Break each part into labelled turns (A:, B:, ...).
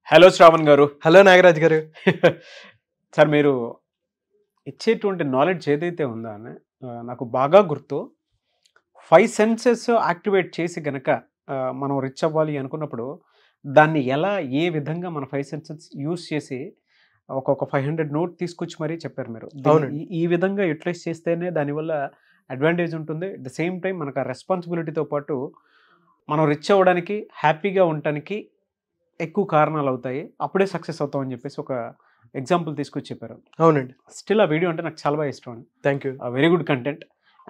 A: Hello Shravan గారు.
B: Hello Nagaraj గారు.
A: Sir మీరు ఇచ్చేటువంటి నాలెడ్జ్ ఏదైతే ఉందో అని నాకు బాగా గుర్తు. 5 సెన్సెస్ యాక్టివేట్ చేసి గనక మనం రిచ్ అవ్వాలి అనుకున్నప్పుడు దాన్ని ఎలా ఏ విధంగా మన 5 సెన్సెస్ యూజ్ చేసి ఒక్కొక్క 500 నోట్ తీసుకొచ్చి మరీ చెప్పారు మీరు. ఈ విధంగా యూటిలైజ్ చేస్తేనే దానివల్ల అడ్వాంటేజ్ ఉంటుంది. అట్ ద సేమ్ టైం మనకు ఆ రెస్పాన్సిబిలిటీతో పాటు మనం రిచ్ అవ్వడానికి హ్యాపీగా ఉండటానికి ఎక్కువ కారణాలు అవుతాయి, అప్పుడే సక్సెస్ అవుతాం అని చెప్పేసి ఒక ఎగ్జాంపుల్ తీసుకొచ్చి చెప్పారు.
B: అవునండి.
A: స్టిల్ ఆ వీడియో అంటే నాకు చాలా బాగా ఇష్టం అండి.
B: Thank you.
A: Very good content.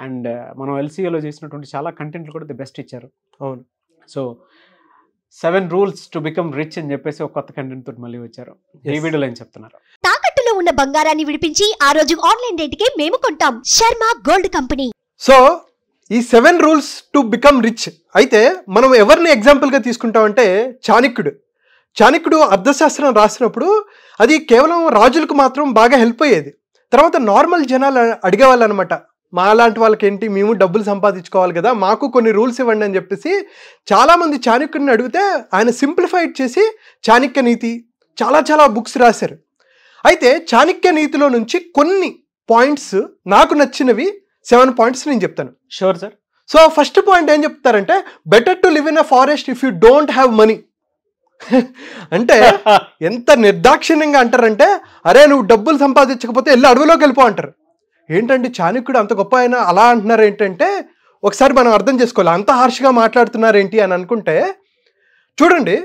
A: And మనం ఎల్సీఏలో చేసినటువంటి చాలా కంటెంట్లు కూడా ది బెస్ట్ ఇచ్చారు.
B: అవును.
A: So 7 rules to become rich అని చెప్పేసి ఒక కొత్త కంటెంట్ తోటి మళ్ళీ వచ్చారు. ఈ వీడియోలో ఏం చెప్తున్నారు?
C: తాకట్టులో ఉన్న బంగారాన్ని విడిపించి ఆ రోజు ఆన్లైన్ రేటుకే మేము కొంటాం. Sharma gold company.
B: సో ఈ 7 రూల్స్ టు బికమ్ రిచ్ అయితే మనం ఎవరిని ఎగ్జాంపుల్గా తీసుకుంటామంటే చాణక్యుడు అర్థశాస్త్రం రాసినప్పుడు అది కేవలం రాజులకు మాత్రం బాగా హెల్ప్ అయ్యేది. తర్వాత నార్మల్ జనాలు అడిగేవాళ్ళు అనమాట, మా లాంటి వాళ్ళకి ఏంటి, మేము డబ్బులు సంపాదించుకోవాలి కదా, మాకు కొన్ని రూల్స్ ఇవ్వండి అని చెప్పేసి చాలామంది చాణక్యుడిని అడిగితే ఆయన సింప్లిఫైడ్ చేసి చాణక్య నీతి చాలా బుక్స్ రాశారు. అయితే చాణక్య నీతిలో నుంచి కొన్ని పాయింట్స్ నాకు నచ్చినవి 7 పాయింట్స్ నేను చెప్తాను.
A: Sure sir.
B: So first point ఏం చెప్తారంటే, better to live in a forest if you don't have money. అంటే ఎంత నిర్దాక్షిణ్యంగా అంటారంటే, అరే నువ్వు డబ్బులు సంపాదించకపోతే వెళ్ళి అడవిలోకి వెళ్ళిపో అంటారు. ఏంటంటే చాణక్యుడు అంత గొప్ప ఆయన అలా అంటున్నారు ఏంటంటే, ఒకసారి మనం అర్థం చేసుకోవాలి, అంత హార్ష్గా మాట్లాడుతున్నారు ఏంటి అని అనుకుంటే, చూడండి,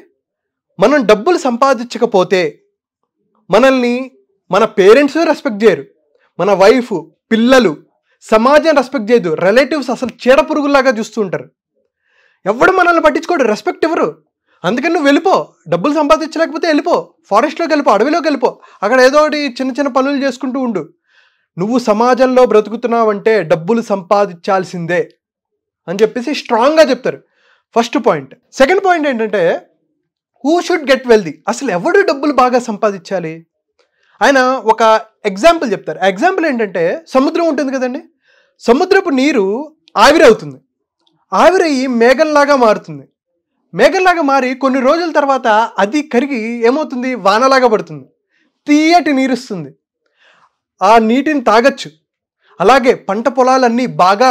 B: మనం డబ్బులు సంపాదించకపోతే మనల్ని మన పేరెంట్స్ రెస్పెక్ట్ చేయరు, మన వైఫ్ పిల్లలు సమాజం రెస్పెక్ట్ చేయదు, రిలేటివ్స్ అసలు చీడ పురుగులాగా చూస్తూ ఉంటారు, ఎవడు మనల్ని పట్టించుకోడు, రెస్పెక్ట్ ఇవ్వరు. అందుకని నువ్వు వెళ్ళిపో, డబ్బులు సంపాదించలేకపోతే వెళ్ళిపో, ఫారెస్ట్లోకి వెళ్ళిపో, అడవిలోకి వెళ్ళిపో, అక్కడ ఏదో ఒకటి చిన్న పనులు చేసుకుంటూ ఉండు. నువ్వు సమాజంలో బ్రతుకుతున్నావంటే డబ్బులు సంపాదించాల్సిందే అని చెప్పేసి స్ట్రాంగ్గా చెప్తారు. First point. సెకండ్ పాయింట్ ఏంటంటే, హూ షుడ్ గెట్ వెల్దీ. అసలు ఎవడు డబ్బులు బాగా సంపాదించాలి? ఆయన ఒక ఎగ్జాంపుల్ చెప్తారు. ఆ ఎగ్జాంపుల్ ఏంటంటే, సముద్రం ఉంటుంది కదండి, సముద్రపు నీరు ఆవిరి అవుతుంది, ఆవిరయ్యి మేఘంలాగా మారుతుంది, మేఘంలాగా మారి కొన్ని రోజుల తర్వాత అది కరిగి ఏమవుతుంది, వానలాగా పడుతుంది, తీయటి నీరు వస్తుంది, ఆ నీటిని తాగొచ్చు. అలాగే పంట పొలాలన్నీ బాగా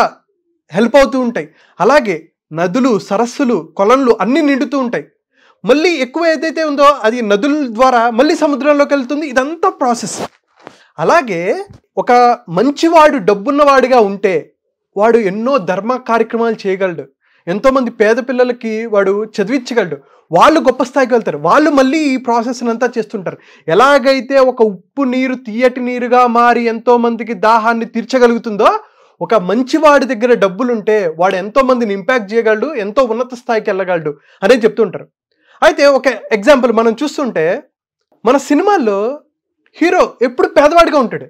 B: హెల్ప్ అవుతూ ఉంటాయి, అలాగే నదులు సరస్సులు కొలన్లు అన్నీ నిండుతూ ఉంటాయి. మళ్ళీ ఎక్కువ ఏదైతే ఉందో అది నదుల ద్వారా మళ్ళీ సముద్రంలోకి వెళ్తుంది. ఇదంతా ప్రాసెస్. అలాగే ఒక మంచివాడు డబ్బున్నవాడిగా ఉంటే వాడు ఎన్నో ధర్మ కార్యక్రమాలు చేయగలడు, ఎంతోమంది పేద పిల్లలకి వాడు చదివించగలడు, వాళ్ళు గొప్ప స్థాయికి వెళ్తారు, వాళ్ళు మళ్ళీ ఈ ప్రాసెస్ని అంతా చేస్తుంటారు. ఎలాగైతే ఒక ఉప్పు నీరు తీయటి నీరుగా మారి ఎంతోమందికి దాహాన్ని తీర్చగలుగుతుందో, ఒక మంచివాడి దగ్గర డబ్బులుంటే వాడు ఎంతోమందిని ఇంపాక్ట్ చేయగలడు, ఎంతో ఉన్నత స్థాయికి వెళ్ళగలడు అనేది చెప్తుంటారు. అయితే ఒక ఎగ్జాంపుల్ మనం చూస్తుంటే, మన సినిమాల్లో హీరో ఎప్పుడు పేదవాడిగా ఉంటాడు,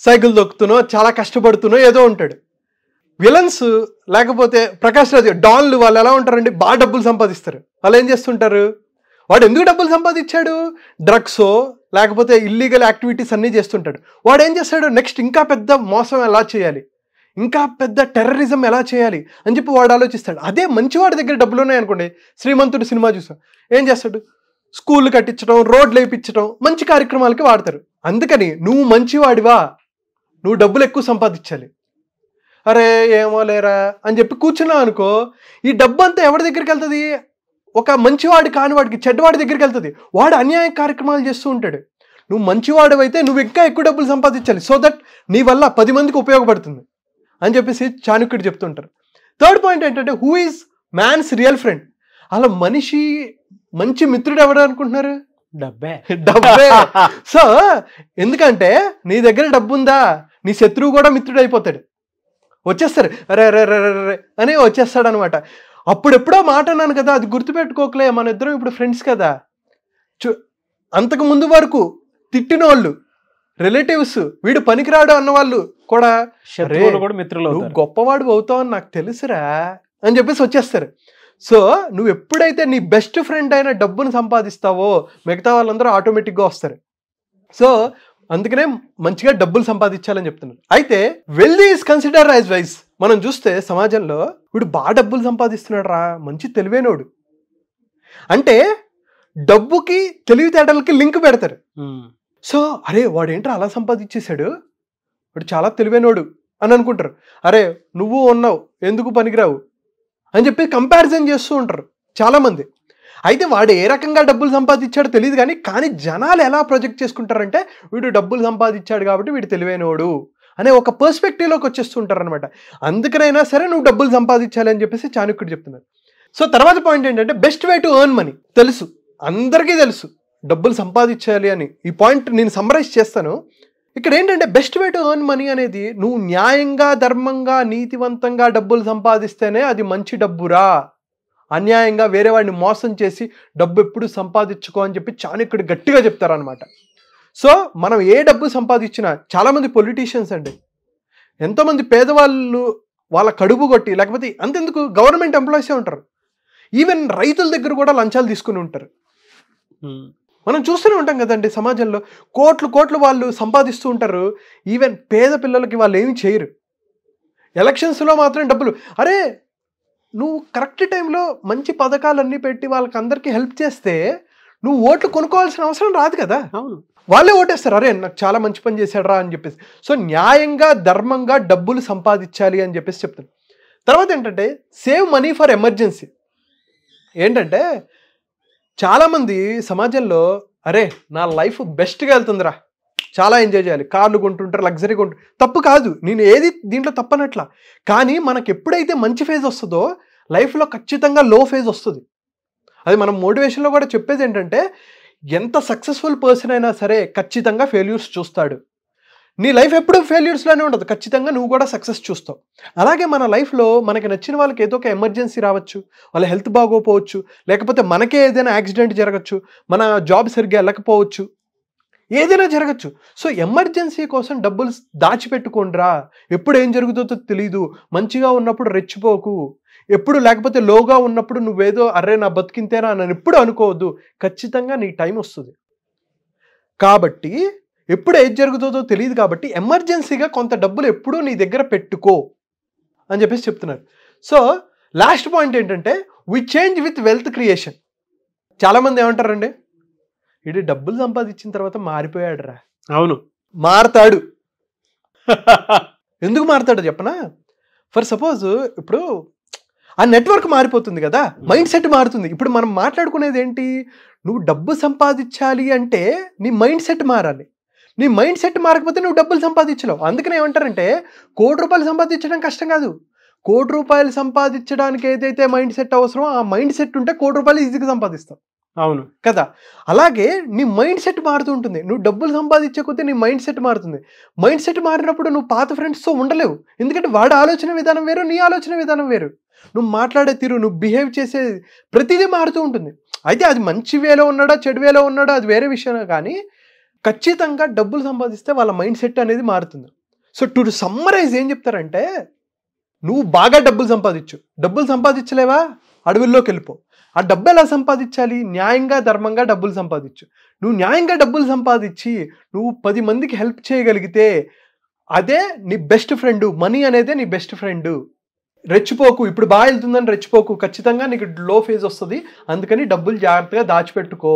B: సైకిల్ దొక్కుతునో చాలా కష్టపడుతునో ఏదో ఉంటాడు. విలన్స్ లేకపోతే ప్రకాష్ రాజ్ డాన్లు వాళ్ళు ఎలా ఉంటారండి, బాగా డబ్బులు సంపాదిస్తారు. వాళ్ళు ఏం చేస్తుంటారు, వాడు ఎందుకు డబ్బులు సంపాదించాడు, డ్రగ్సో లేకపోతే ఇల్లీగల్ యాక్టివిటీస్ అన్నీ చేస్తుంటాడు. వాడు ఏం చేస్తాడు, నెక్స్ట్ ఇంకా పెద్ద మోసం ఎలా చేయాలి, ఇంకా పెద్ద టెర్రరిజం ఎలా చేయాలి అని చెప్పి వాడు ఆలోచిస్తాడు. అదే మంచివాడి దగ్గర డబ్బులు ఉన్నాయనుకోండి, శ్రీమంతుడు సినిమా చూసాం, ఏం చేస్తాడు, స్కూళ్ళు కట్టించడం, రోడ్లు వేయించడం, మంచి కార్యక్రమాలకి వాడతారు. అందుకని నువ్వు మంచివాడివా, నువ్వు డబ్బులు ఎక్కువ సంపాదించాలి. అరే ఏమో లేరా అని చెప్పి కూర్చున్నావు అనుకో, ఈ డబ్బు అంతా ఎవరి దగ్గరికి వెళ్తుంది, ఒక మంచివాడి కానివాడికి చెడ్డవాడి దగ్గరికి వెళ్తుంది, వాడు అన్యాయ కార్యక్రమాలు చేస్తూ ఉంటాడు. నువ్వు మంచివాడు అయితే నువ్వు ఇంకా ఎక్కువ డబ్బులు సంపాదించాలి, సో దట్ నీ వల్ల 10 మందికి ఉపయోగపడుతుంది అని చెప్పేసి చాణక్యుడు చెప్తుంటారు. థర్డ్ పాయింట్ ఏంటంటే, who is man's real friend. అలా మనిషి మంచి మిత్రుడు ఎవరు అనుకుంటున్నారు,
A: డబ్బే.
B: సో ఎందుకంటే నీ దగ్గర డబ్బు ఉందా, నీ శత్రువు కూడా మిత్రుడు అయిపోతాడు, వచ్చేస్తారు, అరే అరే అరే అరే అని వచ్చేస్తాడు అనమాట. అప్పుడెప్పుడో మాట అన్నాను కదా, అది గుర్తుపెట్టుకోకలే, మన ఇద్దరం ఇప్పుడు ఫ్రెండ్స్ కదా. అంతకు ముందు వరకు తిట్టిన వాళ్ళు రిలేటివ్స్, వీడు పనికిరాడు అన్నవాళ్ళు కూడా
A: మిత్రులు,
B: నువ్వు గొప్పవాడు అవుతావని నాకు తెలుసురా అని చెప్పేసి వచ్చేస్తారు. సో నువ్వు ఎప్పుడైతే నీ బెస్ట్ ఫ్రెండ్ అయిన డబ్బును సంపాదిస్తావో మిగతా వాళ్ళందరూ ఆటోమేటిక్గా వస్తారు. సో అందుకనే మంచిగా డబ్బులు సంపాదించాలని చెప్తున్నారు. అయితే wealthy is consider as wise. మనం చూస్తే సమాజంలో వీడు బాగా డబ్బులు సంపాదిస్తున్నాడు రా, మంచి తెలివైనోడు అంటే డబ్బుకి తెలివితేటలకి లింక్ పెడతారు. సో అరే వాడు ఏంట్రా అలా సంపాదించేశాడు, వాడు చాలా తెలివైనోడు అని అనుకుంటారు. అరే నువ్వు ఉన్నావు ఎందుకు పనికిరావు అని చెప్పి కంపారిజన్ చేస్తూ ఉంటారు చాలామంది. అయితే వాడు ఏ రకంగా డబ్బులు సంపాదించాడో తెలియదు కానీ జనాలు ఎలా ప్రొజెక్ట్ చేసుకుంటారంటే వీడు డబ్బులు సంపాదించాడు కాబట్టి వీడు తెలివైనోడు అనే ఒక పర్స్పెక్టివ్లోకి వచ్చేస్తుంటారు అనమాట. అందుకనైనా సరే నువ్వు డబ్బులు సంపాదించాలి అని చెప్పేసి చాణక్యుడు చెప్తున్నారు. సో తర్వాత పాయింట్ ఏంటంటే best way to earn money. తెలుసు, అందరికీ తెలుసు డబ్బులు సంపాదించాలి అని. ఈ పాయింట్ నేను సమ్మరైజ్ చేస్తాను. ఇక్కడ ఏంటంటే best way to earn money అనేది నువ్వు న్యాయంగా, ధర్మంగా, నీతివంతంగా డబ్బులు సంపాదిస్తేనే అది మంచి డబ్బురా. అన్యాయంగా వేరే వాడిని మోసం చేసి డబ్బు ఎప్పుడు సంపాదించుకో అని చెప్పి చాణక్యుడు గట్టిగా చెప్తారనమాట. సో మనం ఏ డబ్బు సంపాదించినా, చాలామంది పొలిటీషియన్స్ అండి, ఎంతోమంది పేదవాళ్ళు వాళ్ళ కడుపు కొట్టి, లేకపోతే అంతెందుకు గవర్నమెంట్ ఎంప్లాయీసే ఉంటారు, ఈవెన్ రైతుల దగ్గర కూడా లంచాలు తీసుకుని ఉంటారు. మనం చూస్తూనే ఉంటాం కదండి సమాజంలో, కోట్లు వాళ్ళు సంపాదిస్తూ ఉంటారు. ఈవెన్ పేద పిల్లలకి వాళ్ళు ఏమి చేయరు. ఎలక్షన్స్లో మాత్రం డబ్బులు, అరే నువ్వు కరెక్ట్ టైంలో మంచి పథకాలన్నీ పెట్టి వాళ్ళకి అందరికీ హెల్ప్ చేస్తే నువ్వు ఓట్లు కొనుక్కోవాల్సిన అవసరం రాదు కదా.
A: అవును,
B: వాళ్ళే ఓటేస్తారు, అరే నాకు చాలా మంచి పని చేశాడరా అని చెప్పేసి. సో న్యాయంగా, ధర్మంగా డబ్బులు సంపాదించాలి అని చెప్పేసి చెప్తాను. తర్వాత ఏంటంటే సేవ్ మనీ ఫర్ ఎమర్జెన్సీ. ఏంటంటే చాలామంది సమాజంలో అరే నా లైఫ్ బెస్ట్గా వెళ్తుందిరా, చాలా ఎంజాయ్ చేయాలి, కార్లు కొంటుంటారు, లగ్జరీ కొంటారు, తప్పు కాదు, నేను ఏది దీంట్లో తప్పనట్లా. కానీ మనకు ఎప్పుడైతే మంచి ఫేజ్ వస్తుందో లైఫ్లో ఖచ్చితంగా లో ఫేజ్ వస్తుంది. అది మనం మోటివేషన్లో కూడా చెప్పేది ఏంటంటే ఎంత సక్సెస్ఫుల్ పర్సన్ అయినా సరే ఖచ్చితంగా ఫెయిల్యూర్స్ చూస్తాడు. నీ లైఫ్ ఎప్పుడు ఫెయిల్యూర్స్లోనే ఉండదు, ఖచ్చితంగా నువ్వు కూడా సక్సెస్ చూస్తావు. అలాగే మన లైఫ్లో మనకి నచ్చిన వాళ్ళకి ఏదో ఒక ఎమర్జెన్సీ రావచ్చు, వాళ్ళ హెల్త్ బాగోపోవచ్చు, లేకపోతే మనకే ఏదైనా యాక్సిడెంట్ జరగచ్చు, మన జాబ్ సరిగ్గా వెళ్ళకపోవచ్చు, ఏదైనా జరగచ్చు. సో ఎమర్జెన్సీ కోసం డబ్బులు దాచిపెట్టుకోండిరా. ఎప్పుడు ఏం జరుగుతుందో తెలీదు. మంచిగా ఉన్నప్పుడు రెచ్చిపోకు, ఎప్పుడు లేకపోతే లోగా ఉన్నప్పుడు నువ్వేదో అర్రే నా బతికింతేనా అని ఎప్పుడు అనుకోవద్దు. ఖచ్చితంగా నీ టైం వస్తుంది. కాబట్టి ఎప్పుడు ఏది జరుగుతుందో తెలియదు కాబట్టి ఎమర్జెన్సీగా కొంత డబ్బులు ఎప్పుడూ నీ దగ్గర పెట్టుకో అని చెప్పేసి చెప్తున్నారు. సో లాస్ట్ పాయింట్ ఏంటంటే we change with wealth creation. చాలామంది ఏమంటారండి, ఇది డబ్బులు సంపాదించిన తర్వాత మారిపోయాడు రా.
A: అవును,
B: మారతాడు. ఎందుకు మారతాడో చెప్పనా? ఫర్ సపోజ్ ఇప్పుడు ఆ నెట్వర్క్ మారిపోతుంది కదా, మైండ్ సెట్ మారుతుంది. ఇప్పుడు మనం మాట్లాడుకునేది ఏంటి, నువ్వు డబ్బు సంపాదించాలి అంటే నీ మైండ్ సెట్ మారాలి. నీ మైండ్ సెట్ మారకపోతే నువ్వు డబ్బులు సంపాదించలేవు. అందుకనే ఏమంటారంటే ₹1,00,00,000 సంపాదించడం కష్టం కాదు, ₹1,00,00,000 సంపాదించడానికి ఏదైతే మైండ్ సెట్ అవసరమో ఆ మైండ్ సెట్ ఉంటే ₹1,00,00,000 ఈజీగా సంపాదిస్తావు.
A: అవును
B: కదా. అలాగే నీ మైండ్ సెట్ మారుతూ ఉంటుంది. నువ్వు డబ్బులు సంపాదించకపోతే నీ మైండ్ సెట్ మారుతుంది. మైండ్ సెట్ మారినప్పుడు నువ్వు పాత ఫ్రెండ్స్తో ఉండలేవు. ఎందుకంటే వాడి ఆలోచన విధానం వేరు, నీ ఆలోచన విధానం వేరు. నువ్వు మాట్లాడే తీరు, నువ్వు బిహేవ్ చేసే ప్రతిదీ మారుతూ ఉంటుంది. అయితే అది మంచి వేలో ఉన్నాడా చెడు వేలో ఉన్నాడా అది వేరే విషయం. కానీ ఖచ్చితంగా డబ్బులు సంపాదిస్తే వాళ్ళ మైండ్ సెట్ అనేది మారుతుంది. సో టు సమ్మరైజ్ ఏం చెప్తారంటే, నువ్వు బాగా డబ్బులు సంపాదించు, డబ్బులు సంపాదించలేవా అడవుల్లోకి వెళ్ళిపో. ఆ డబ్బు ఎలా సంపాదించాలి? న్యాయంగా, ధర్మంగా డబ్బులు సంపాదించు. నువ్వు న్యాయంగా డబ్బులు సంపాదించి నువ్వు 10 మందికి హెల్ప్ చేయగలిగితే అదే నీ బెస్ట్ ఫ్రెండ్. మనీ అనేదే నీ బెస్ట్ ఫ్రెండ్. రెచ్చిపోకు, ఇప్పుడు బాగా వెళ్తుందని రెచ్చిపోకు, ఖచ్చితంగా నీకు లో ఫేజ్ వస్తుంది. అందుకని డబ్బులు జాగ్రత్తగా దాచిపెట్టుకో,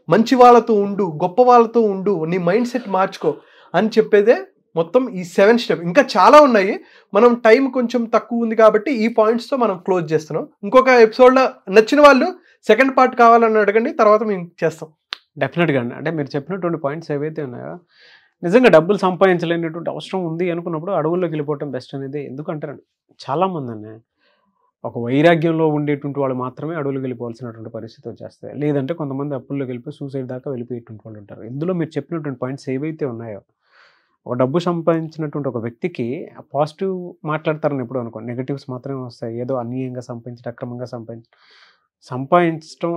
B: మంచి వాళ్ళతో ఉండు, గొప్ప వాళ్ళతో ఉండు, నీ మైండ్ సెట్ మార్చుకో అని చెప్పేదే మొత్తం ఈ 7 స్టెప్. ఇంకా చాలా ఉన్నాయి, మనం టైం కొంచెం తక్కువ ఉంది కాబట్టి ఈ పాయింట్స్తో మనం క్లోజ్ చేస్తున్నాం. ఇంకొక ఎపిసోడ్లో నచ్చిన వాళ్ళు సెకండ్ పార్ట్ కావాలని అడగండి, తర్వాత మేము చేస్తాం.
A: డెఫినెట్గా అండి. అంటే మీరు చెప్పినటువంటి పాయింట్స్ ఏవైతే ఉన్నాయో, నిజంగా డబ్బులు సంపాదించలేనటువంటి అవసరం ఉంది అనుకున్నప్పుడు అడవుల్లోకి వెళ్ళిపోవటం బెస్ట్ అనేది. ఎందుకంటారండి చాలామంది అన్నీ ఒక వైరాగ్యంలో ఉండేటువంటి వాళ్ళు మాత్రమే అడవులకు వెళ్ళిపోవాల్సినటువంటి పరిస్థితి వచ్చేస్తాయి. లేదంటే కొంతమంది అప్పుల్లోకి వెళ్ళిపోయి సూసైడ్ దాకా వెళ్ళిపోయేటువంటి వాళ్ళు ఉంటారు. ఇందులో మీరు చెప్పినటువంటి పాయింట్స్ ఏవైతే ఉన్నాయో, ఒక డబ్బు సంపాదించినటువంటి ఒక వ్యక్తికి పాజిటివ్ మాట్లాడతారని ఎప్పుడు అనుకోండి, నెగిటివ్స్ మాత్రమే వస్తాయి. ఏదో అన్యాయంగా సంపాదించడం, అక్రమంగా సంపాదించడం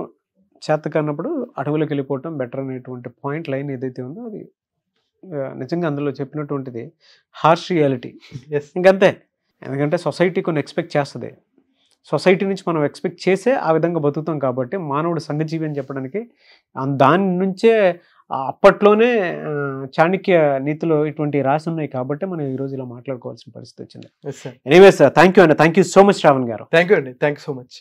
A: చేత కానప్పుడు అడవులకు వెళ్ళిపోవటం బెటర్ అనేటువంటి పాయింట్ లైన్ ఏదైతే ఉందో అది నిజంగా అందులో చెప్పినటువంటిది హార్ష్ రియాలిటీ. ఇంకంతే. ఎందుకంటే సొసైటీ కొన్ని ఎక్స్పెక్ట్ చేస్తుంది, సొసైటీ నుంచి మనం ఎక్స్పెక్ట్ చేసే ఆ విధంగా బతుకుతాం. కాబట్టి మానవుడు సంఘజీవి అని చెప్పడానికి దాని నుంచే అప్పట్లోనే చాణక్య నీతిలో ఇటువంటి రాసి ఉన్నాయి. కాబట్టి మనం ఈరోజు ఇలా మాట్లాడుకోవాల్సిన పరిస్థితి వచ్చింది. ఎనీవేస్ థ్యాంక్ యూ అండి. Thank you so much Shravan గారు.
B: థ్యాంక్ యూ అండి. Thank you so much.